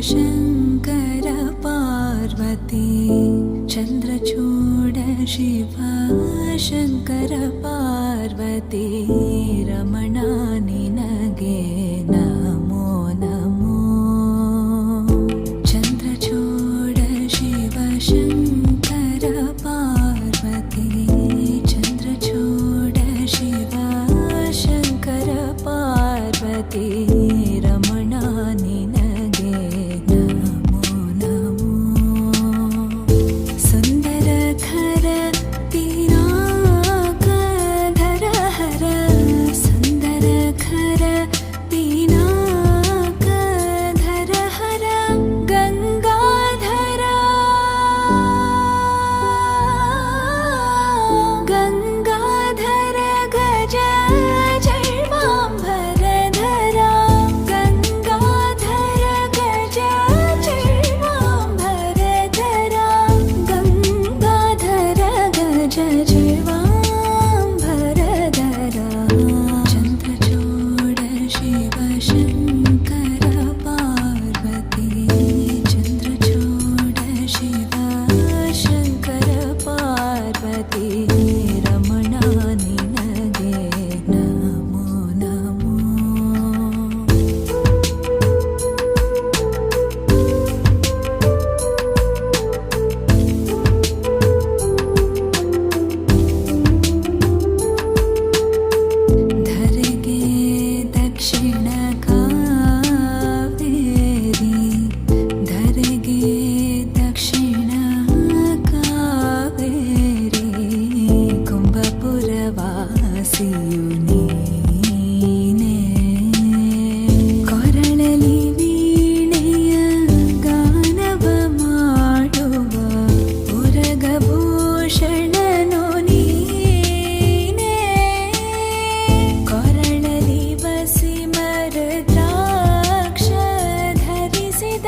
शङ्कर पार्वती चन्द्रचूड शिव शङ्कर पार्वती रमणा निनगे नमो नमो चन्द्रचूड शिव शङ्कर पार्वती चन्द्रचूड शिव शङ्कर पार्वती रमणा निनगे नमो नमो सुन्दर खर पिनाकधर हर सुन्दर खर पिनाकधर हर गङ्गाधर गङ्गाधर गज जैवाम्बरधर गङ्गाधर गज जैवाम्बरधर गङ्गाधर गज जैवाम्बरधर चन्द्रचूड शिव शङ्कर पार्वती चन्द्रचूड शिव शङ्कर पार्वती रमणा निनगे नमो नमो धरगे दक्षिण कावेरी धरगे दक्षिण कावेरी कुम्भपुरवासियु ನೀನೇ ಕೊರಳಲಿ ವೀಣೆಯ ಗಾನವ ಮಾಡುವ ಉರಗಭೂಷಣನು ನೀನೇ ಕೊರಳಲಿ ಬಸಿ ಮರದ್ರಾಕ್ಷ ಧರಿಸಿದ